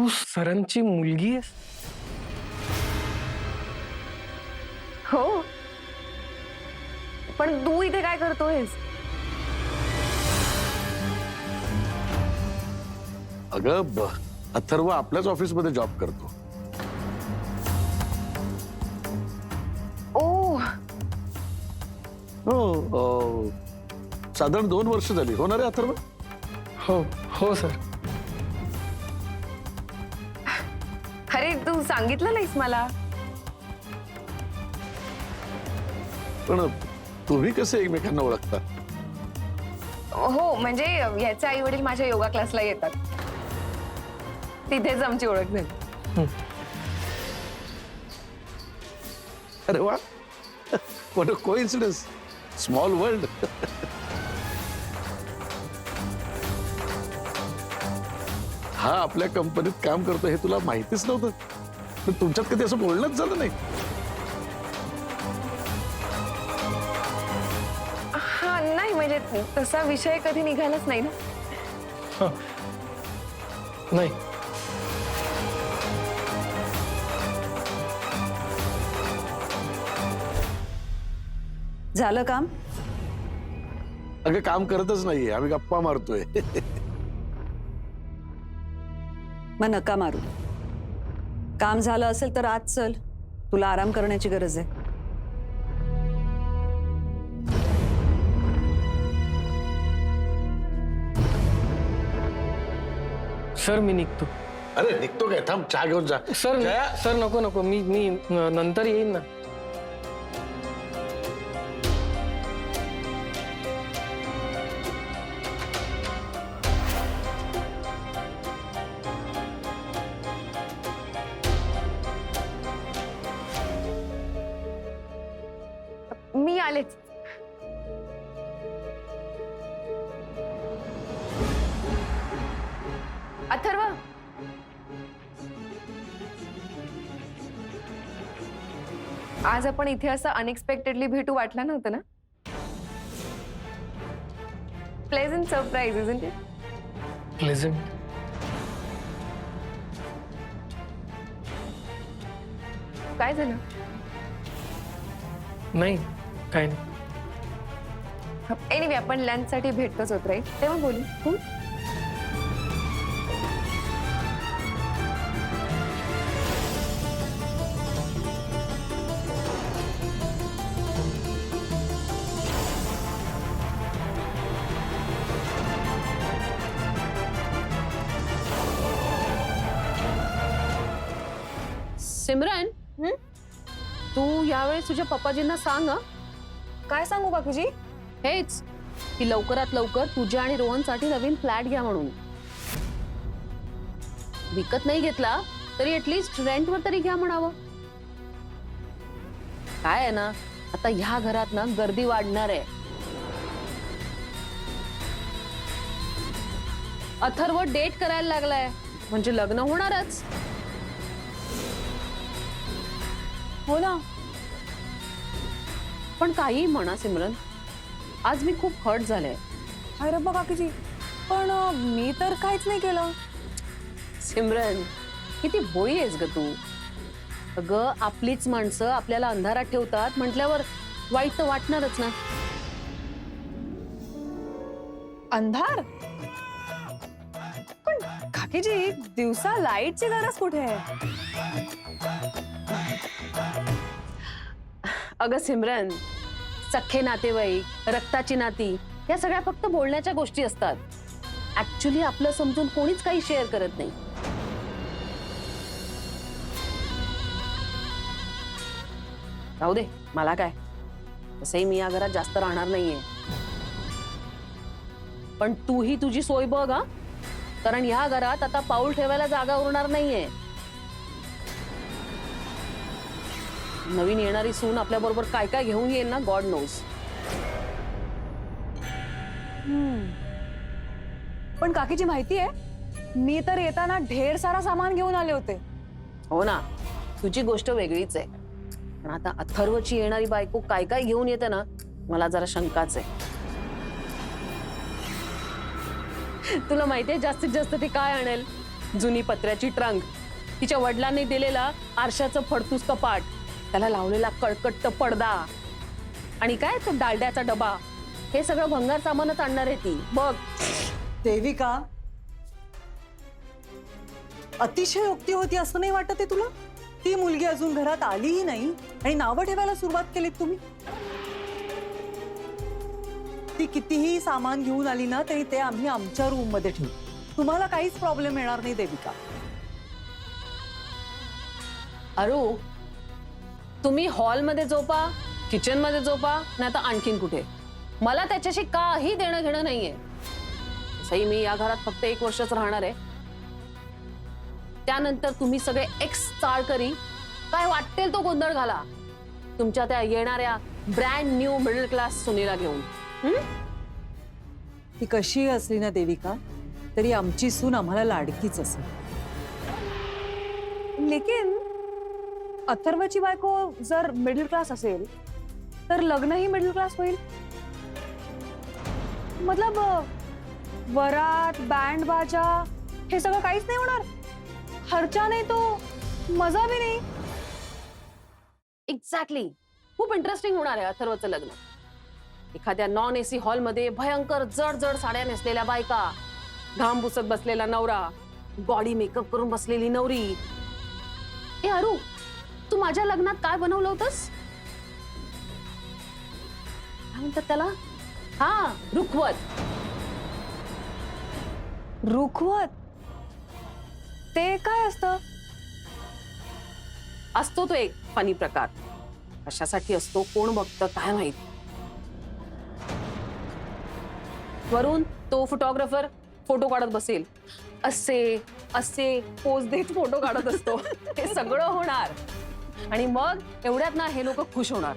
सरांची मुलगी आहेस? हो, पण तू इथे काय करतोयस? अगं अथर्व आपल्याच ऑफिसमध्ये जॉब करतो. ओ, हो साधारण 2 वर्ष झाली होणार आहे अथर्व. हो हो सर. अरे तू सांगितलं नाहीस मला. पण तुम्ही कसे एकमेकांना ओळखता? हो म्हणजे याचे आई वडील माझ्या योगा क्लासला येतात, तिथेच आमची ओळख झाली. अरे वा, what a coincidence. Small world. हा आपल्या कंपनीत काम करतो हे तुला माहितीच नव्हतं, पण तुमच्यात कधी असं बोलणंच झालं नाही? हा नाही म्हणजे तसा विषय कधी निघालाच नाही ना. नाही. झालं काम? अगं काम करतच नाहीये, आम्ही गप्पा मारतोय. मग नका मारू. काम झालं असेल तर आज चल, तुला आराम करण्याची गरज आहे. सर मी निघतो. अरे निघतो काय? थांब, चहा घेऊन जा. सर जया, सर नको नको, मी नंतर येईन ना. मी आलेच. अथर्व, आज आपण इथे असं अनएक्सपेक्टेडली भेटू वाटलं नव्हतं ना. Pleasant surprise isn't it? Pleasant. काय झालं? नाही काय नाही. एनिवे आपण लंच साठी भेटतोच होत राईट, तेव्हा बोलू. हो? सिमरन, तू यावेळेस तुझ्या पप्पाजींना सांग हं. काय सांगू काकूजी? हेच की लवकरात लवकर तुझ्या आणि रोहनसाठी नवीन फ्लॅट घ्या म्हणून. विकत नाही घेतला तरी ऍटलीस्ट रेंटवर तरी घ्या म्हणावं. काय आहे ना, आता ह्या घरात ना गर्दी वाढणार आहे. अथर्व डेट करायला लागलाय म्हणजे लग्न होणारच. हो ना. पण काही म्हणा सिमरन, आज मी खूप हर्ट झाले. अरे बा काकूजी, पण मी तर काहीच नाही केलं. सिमरन, किती भोळी आहेस ग तू. अगं आपलीच माणसं आपल्याला अंधारात ठेवतात म्हटल्यावर वाईट तर वाटणारच ना. अंधार? पण काकीजी, दिवसा लाईटची गरज कुठे आहे? अगं सिमरन, सख्खे नातेवाईक, रक्ताची नाती, या सगळ्या फक्त बोलण्याच्या गोष्टी असतात. ऍक्च्युली आपलं समजून कोणीच काही शेअर करत नाही. राहू दे, मला काय, तसंही मी या घरात जास्त राहणार नाहीये. पण तूही तुझी सोय बघ हा, कारण या घरात आता पाऊल ठेवायला जागा उरणार नाहीये. नवीन येणारी सून आपल्या बरोबर काय काय घेऊन येईल ना, गॉड नोज. पण काकीजी माहितीये, मी तर येताना ढेर सारा सामान घेऊन आले होते. हो ना, तुझी गोष्ट वेगळीच आहे. पण आता अथर्वची येणारी बायको काय काय घेऊन येते ना, मला जरा शंकाच आहे. तुला माहितीये जास्तीत जास्त ती काय आणेल? जुनी पत्र्याची ट्रंक, तिच्या वडिलांनी दिलेला आरशाचं फडतूस कपाट, त्याला लावलेला कळकट्ट पडदा आणि काय तो डालड्याचा डबा, हे सगळं भंगार सामानच आणणार आहे ती बघ. देविका, अतिशय युक्ती होती असं नाही वाटत आहे तुला? ती मुलगी अजून घरात आलीही नाही आणि नावं ठेवायला सुरुवात केलीत तुम्ही. ती कितीही सामान घेऊन आली ना तरी ते आम्ही आमच्या रूम मध्ये ठेवू. तुम्हाला काहीच प्रॉब्लेम येणार नाही देविका. अरू, तुम्ही हॉलमध्ये झोपा, किचन मध्ये झोपा, नाही तर आणखीन कुठे, मला त्याच्याशी काही देणं घेणं नाहीये. तसंही मी या घरात फक्त 1 वर्षच राहणार आहे. त्यानंतर तुम्ही सगळे एक्स चाळकरी काय वाटेल तो गोंधळ घाला तुमच्या त्या येणाऱ्या brand new middle class Sunila घेऊन. ती कशी असली ना देविका, तरी आमची सून आम्हाला लाडकीच असेल. लेकिन अथर्वची बायको जर मिडल क्लास असेल तर लग्नही मिडल क्लास होईल. मतलब वरात, बँड बाजा हे सगळं काहीच नाही होणार. खर्चा नाही तो मजा भी नाही. एक्झॅक्टली, खूप इंटरेस्टिंग होणार आहे अथर्वचं लग्न. एखाद्या नॉन एसी हॉलमध्ये भयंकर जड जड साड्या नेसलेल्या बायका, घाम पुसत बसलेला नवरा, बॉडी मेकअप करून बसलेली नवरी. ए अरू, तू माझ्या लग्नात काय बनवलं होतंस? काय म्हणतात त्याला? हा, रुखवत. रुखवत ते काय असतं? असतो तो एक फनी प्रकार. कशासाठी असतो कोण बघतं काय माहित. वरून तो फोटोग्राफर फोटो काढत बसेल, असे असे पोज देत फोटो काढत असतो. हे सगळं होणार आणि मग एवढ्यात ना हे लोक खुश होणार.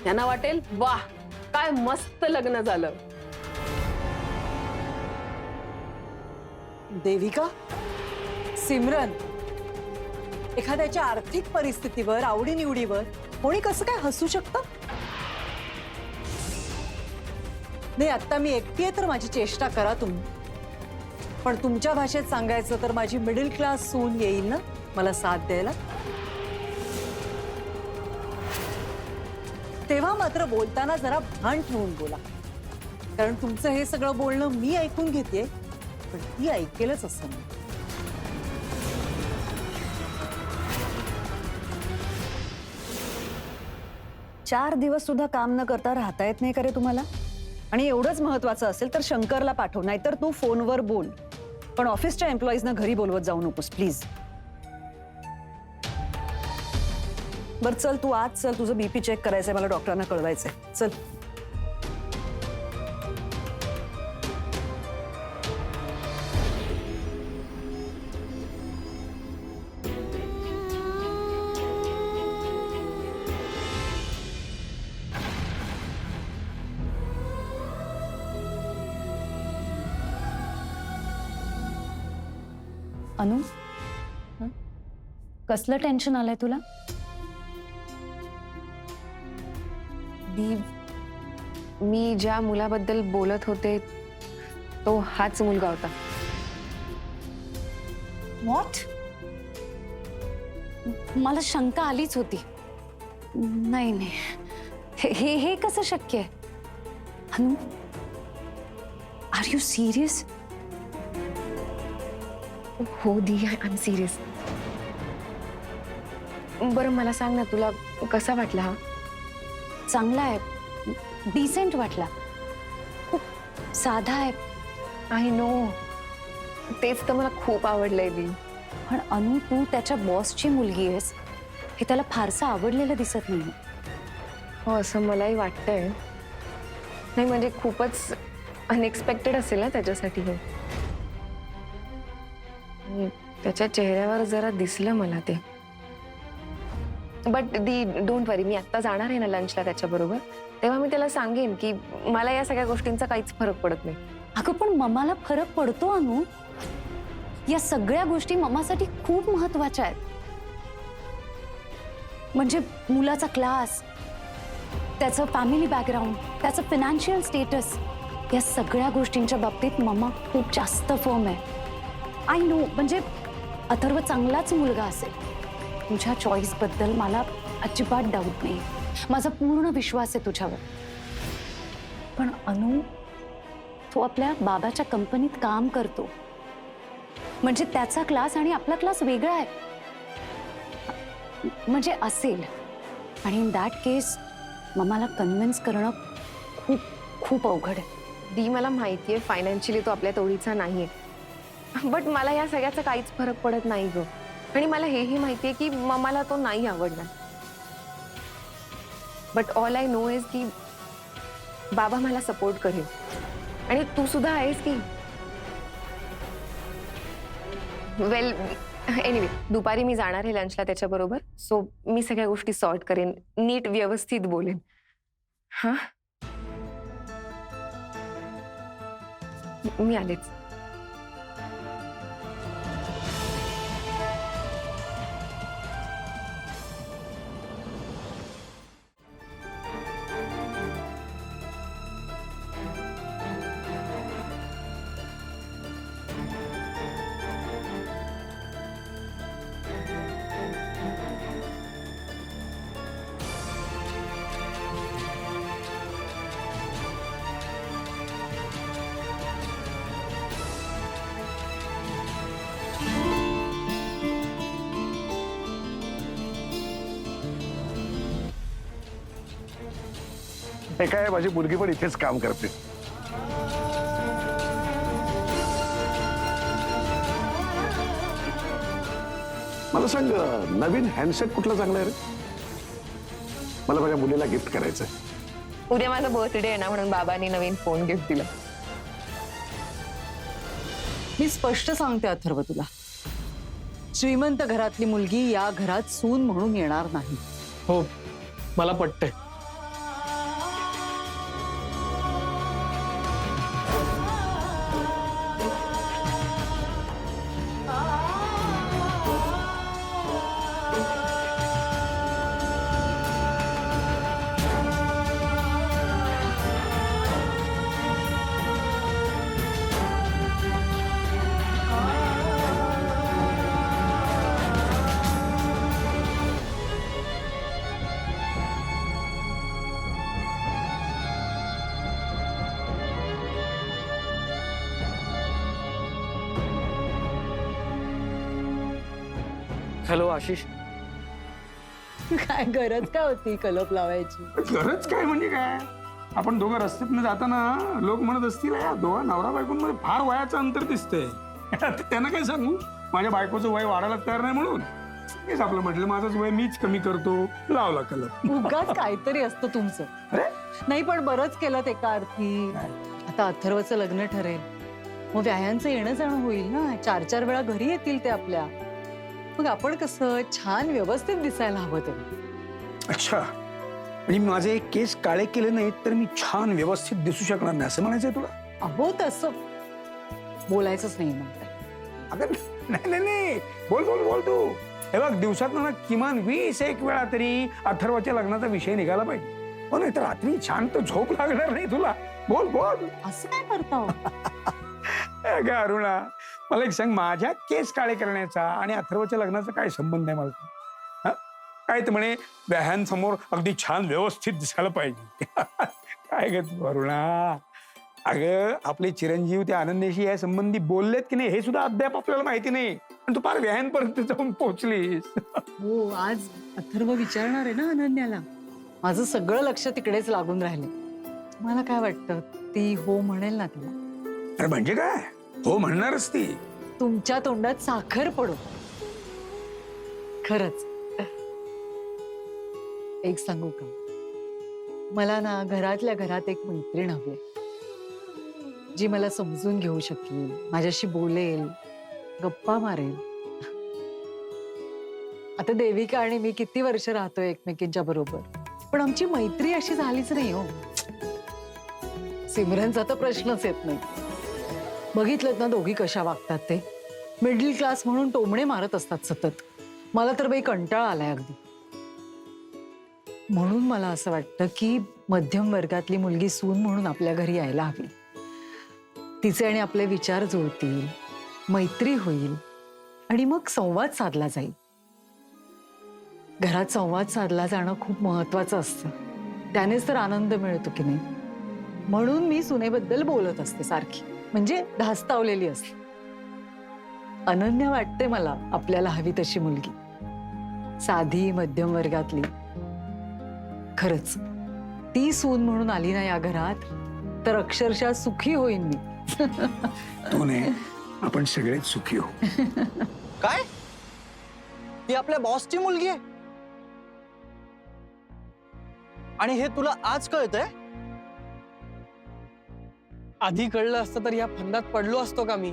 त्यांना वाटेल वाह काय मस्त लग्न झालं. देविका, सिमरन, एखाद्याच्या आर्थिक परिस्थितीवर, आवडीनिवडीवर कोणी कसं काय हसू शकतं? नाही, आता मी एकटी आहे तर माझी चेष्टा करा तुम्ही, पण तुमच्या भाषेत सांगायचं तर माझी मिडल क्लास सून येईल ना मला साथ द्यायला, तेव्हा मात्र बोलताना जरा भान ठेवून बोला. कारण तुमचं हे सगळं बोलणं मी ऐकून घेतेय, पण ती ऐकेलच असं नाही. 4 दिवस सुद्धा काम न करता राहता येत नाही का रे तुम्हाला? आणि एवढंच महत्वाचं असेल तर शंकरला पाठव, नाहीतर तू फोनवर बोल, पण ऑफिसच्या एम्प्लॉईजना घरी बोलवत जाऊ नकोस प्लीज. बर चल, तू आज चल, तुझं बीपी चेक करायचंय, मला डॉक्टरांना कळवायचंय. चल. अनु, कसलं टेन्शन आलंय तुला? मी ज्या मुलाबद्दल बोलत होते तो हाच मुलगा होता. व्हॉट? मला शंका आलीच होती. नाही नाही, हे हे कसं शक्य आहे? अनु, आर यू सिरियस? हो दी, आय एम सिरियस. बरं मला सांग ना, तुला कसा वाटला हा? चांगला आहे, डिसेंट वाटला, खूप साधा आहे. आय नो, तेच तर मला खूप आवडलंय दी. पण अनु, तू त्याच्या बॉसची मुलगी आहेस, हे त्याला फारसं आवडलेलं दिसत नाही. हो, असं मलाही वाटतंय. नाही म्हणजे खूपच अनएक्सपेक्टेड असेल ना त्याच्यासाठी हे. त्याच्या चेहऱ्यावर जरा दिसलं मला ते. बट दी डोंट वरी, मी आत्ता जाणार आहे ना लंचला त्याच्याबरोबर, तेव्हा मी त्याला सांगेन की मला या सगळ्या गोष्टींचा काहीच फरक पडत नाही. अगं पण मम्माला फरक पडतो अनु. या सगळ्या गोष्टी मम्मासाठी खूप महत्वाच्या आहेत. म्हणजे मुलाचा क्लास, त्याचं फॅमिली बॅकग्राऊंड, त्याचं फायनान्शियल स्टेटस, या सगळ्या गोष्टींच्या बाबतीत मम्मा खूप जास्त फर्म आहे. आय नो, म्हणजे अथर्व चांगलाच मुलगा असेल. तुझ्या चॉईस बद्दल मला अजिबात डाऊट नाही. माझा पूर्ण विश्वास आहे तुझ्यावर. पण अनु, तो आपल्या बाबाच्या कंपनीत काम करतो, म्हणजे त्याचा क्लास आणि आपला क्लास वेगळा आहे. म्हणजे असेल, आणि इन दॅट केस मम्माला कन्व्हिन्स करणं खूप खूप अवघड आहे. दी, मला माहितीये फायनान्शियली तो आपल्या तोडीचा नाहीये, बट मला या सगळ्याचा काहीच फरक पडत नाही ग. आणि मला हेही माहितीये की मम्माला तो नाही आवडणार. But all I know is की बाबा मला सपोर्ट करेल, आणि तू सुद्धा आहेस की. वेल, एनिवे, दुपारी मी जाणार आहे लंचला त्याच्याबरोबर, सो मी सगळ्या गोष्टी सॉर्ट करेन, नीट व्यवस्थित बोलेन. हा, मी आलेच. हे काय, माझी मुलगी पण इथेच काम करते. मला सांग, नवीन हँडसेट कुठला चांगला आहे रे? मला माझ्या मुलीला गिफ्ट करायचंय. उद्या माझा बर्थडे आहे ना, म्हणून बाबांनी नवीन फोन गिफ्ट दिला. मी स्पष्ट सांगते अथर्व तुला, श्रीमंत घरातली मुलगी या घरात सून म्हणून येणार नाही. हो, मला पटतंय. हॅलो आशिष. काय गरज काय होती कलप लावायची? गरज काय म्हणजे काय, आपण दोघं रस्त्यातनं जाताना लोक म्हणत असतील या दोघा नवरा बायकोंमध्ये फार वयाचं अंतर दिसतंय. त्यांना काय सांगू, माझ्या बायकोचं वय वाढायला तयार नाही म्हणून. हेच आपलं म्हटलं, माझंच वय मीच कमी करतो, लावला कलप. उगाच काहीतरी असतं तुमचं. अरे नाही, पण बरंच केलं एका अर्थी. आता अथर्वचं लग्न ठरेल, मग व्यायांचं येणं जाणं होईल ना. 4-4 वेळा घरी येतील ते आपल्या. मग आपण कसं छान व्यवस्थित दिसायला हवं ते. अच्छा, म्हणजे माझे केस काळे केले नाहीत तर मी छान व्यवस्थित दिसू शकणार नाही असं म्हणायचंय तुला? अहो, तसं बोलायचंच नाही म्हणतात. अगं नाही नाही नाही, बोल बोल बोल तू. हे बघ, दिवसात ना किमान 21 वेळा तरी अथर्वच्या लग्नाचा विषय निघाला पाहिजे. हो, नाही तर रात्री शांत झोप लागणार नाही तुला. बोल बोल. असं काय करता? अगं अरुणा, मला एक सांग, माझ्या केस काळे करण्याचा आणि अथर्वच्या लग्नाचा काय संबंध आहे मला? हा, काय ते म्हणे व्याह्यांसमोर अगदी छान व्यवस्थित दिसायला पाहिजे. काय ग तू अरुणा? अगं, आपले चिरंजीव त्या अनन्याशी या संबंधी बोललेत की नाही हे सुद्धा अद्याप आपल्याला माहिती नाही, आणि तू फार व्याह्यांपर्यंत जाऊन पोहोचलीस. हो, आज अथर्व विचारणार आहे ना अनन्याला. माझं सगळं लक्ष तिकडेच लागून राहिले. मला काय वाटतं, ती हो म्हणेल ना तिला? अरे म्हणजे काय, हो म्हणणारच ती. तुमच्या तोंडात साखर पडो. खरंच एक सांगू का, मला ना घरातल्या घरात एक मैत्रीण हवी, जी मला समजून घेऊ शकेल, माझ्याशी बोलेल, गप्पा मारेल. आता देविका आणि मी किती वर्ष राहतोय एकमेकींच्या बरोबर, पण आमची मैत्री अशी झालीच नाही हो. सिमरनचा तर प्रश्नच येत नाही. बघितलं ना दोघी कशा वागतात ते. मिडल क्लास म्हणून टोमणे मारत असतात सतत. मला तर बाई कंटाळा आलाय अगदी. म्हणून मला असं वाटतं की मध्यम वर्गातली मुलगी सून म्हणून आपल्या घरी यायला हवी. तिचे आणि आपले विचार जुळतील, मैत्री होईल आणि मग संवाद साधला जाईल. घरात संवाद साधला जाणं खूप महत्वाचं असतं. त्यानेच तर आनंद मिळतो की नाही. म्हणून मी सुनेबद्दल बोलत असते सारखी, म्हणजे धास्तावलेली असते. अनन्या वाटते मला आपल्याला हवी तशी मुलगी, साधी मध्यम वर्गातली. खरंच ती सून म्हणून आली ना या घरात तर अक्षरशः सुखी होईन मी. तू नाही, आपण सगळेच सुखी हो. काय? ती आपल्या बॉसची मुलगी आहे आणि हे तुला आज कळतंय? आधी कळलं असतं तर या फंदात पडलो असतो का मी.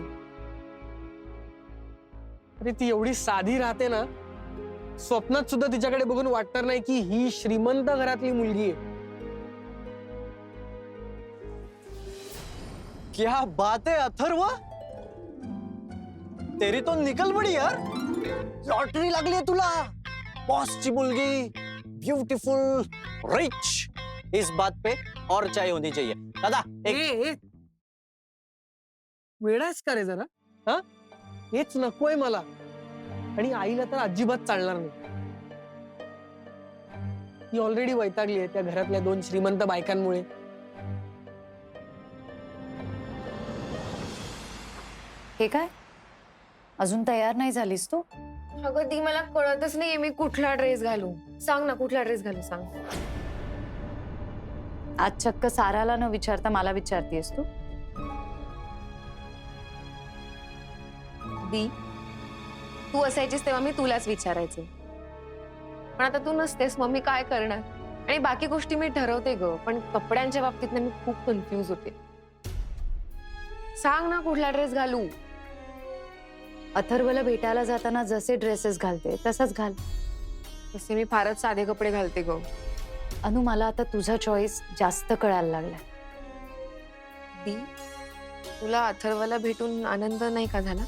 अरे ती एवढी साधी राहते ना, स्वप्नात सुद्धा तिच्याकडे बघून वाटणार नाही की ही श्रीमंत घरातली मुलगी आहे. क्या बात है अथर्व, तेरी तो निकल पड़ी यार. लॉटरी लागली आहे तुला. बॉसची मुलगी, ब्यूटीफुल, रिच. इस बात पे और चाय होनी चाहिए. दादा एक वेळाच का रे जरा. हा, हेच नकोय मला. आणि आईला तर अजिबात चालणार नाही. ती ऑलरेडी वैतागली आहे त्या घरातल्या 2 श्रीमंत बायकांमुळे. हे काय, अजून तयार नाही झालीस तू? अगं ती मला कळतच नाहीये मी कुठला ड्रेस घालू. सांग ना कुठला ड्रेस घालू सांग. आज चक्क साराला न विचारता मला विचारतेस तू? दी, तू असायचीस तेव्हा मी तुलाच विचारायचे, पण आता तू नसतेस, मग मी काय करणार. आणि बाकी गोष्टी मी ठरवते ग, पण कपड्यांच्या बाबतीत ना मी खूप कन्फ्यूज होते. सांग ना कुठला ड्रेस घालू. अथर्वला भेटायला जाताना जसे ड्रेसेस घालते तसंच घाल. तसे मी फारच साधे कपडे घालते ग. अनु, मला आता तुझा चॉईस जास्त कळायला लागलाय. दी, तुला अथर्वला भेटून आनंद नाही का झाला?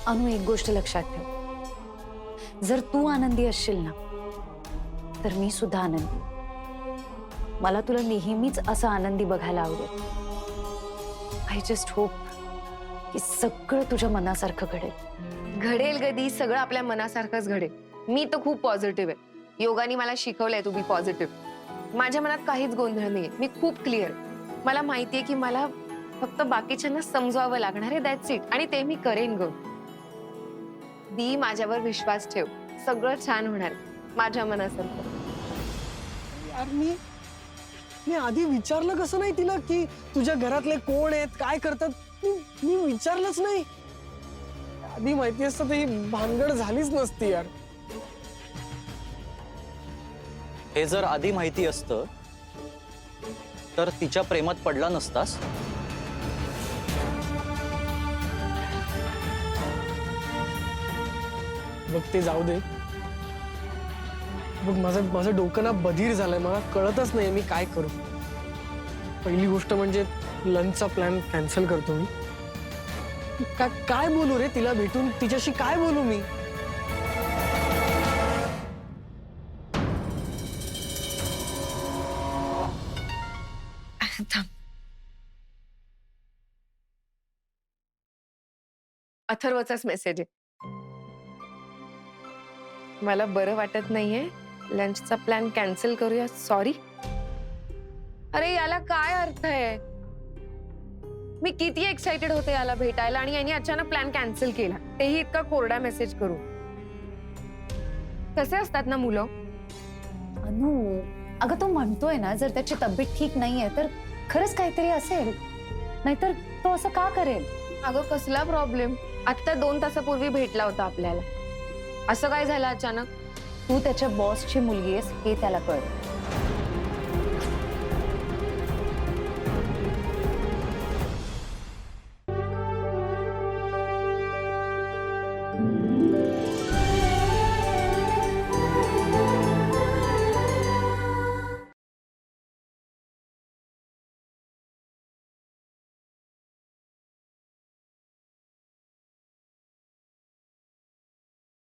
अनु, एक गोष्ट लक्षात ठेव, जर तू आनंदी असशील ना तर मी सुद्धा आनंदी. मला तुला नेहमीच असं आनंदी बघायला आवडेल. आय जस्ट होप की सगळं तुझ्या मनासारखं घडेल. घडेल गदी, सगळं आपल्या मनासारखंच घडेल. मी तर खूप पॉझिटिव्ह आहे. योगाने मला शिकवलंय तू बी पॉझिटिव्ह. माझ्या मनात काहीच गोंधळ नाहीये. मी खूप क्लिअर. मला माहितीये की मला फक्त बाकीच्यांना समजावं लागणार आहे, दॅट्स इट. आणि ते मी करेन ग. दी, माझ्यावर विश्वास ठेव, सगळं छान होणार माझ्या मनासारखं. यार मी आधी विचारलं कसं नाही तिला की तुझ्या घरातले कोण आहेत, काय करतात. मी विचारलंच नाही. आधी माहिती असतं तर ही भानगड झालीच नसती यार. हे जर आधी माहिती असतं तर तिच्या प्रेमात पडला नसतास. बघ ते जाऊ दे. बघ माझं डोकं ना बधीर झालंय. मला कळतच नाही मी काय करू. पहिली गोष्ट म्हणजे लंचचा प्लॅन कॅन्सल करतो मी. काय बोलू रे तिला भेटून, तिच्याशी काय बोलू मी. अथर्वचाच मेसेज आहे. मला बरं वाटत नाहीये, लंचचा प्लॅन कॅन्सल करूया, सॉरी. अरे याला काय अर्थ आहे. मी किती एक्साइटेड होते याला भेटायला आणि यांनी अचानक प्लॅन कॅन्सल केला, तेही इतका कोरडा मेसेज करू. कसे असतात ना मुलं. अनु, अगं तो म्हणतोय ना जर त्याची तब्येत ठीक नाहीये तर खरंच काहीतरी असेल, नाहीतर तो असं का करेल. अगं कसला प्रॉब्लेम. आता 2 तासापूर्वी भेटला होता आपल्याला. असं काय झालं अचानक. तू त्याच्या बॉसची मुलगी आहेस हे त्याला कळलं.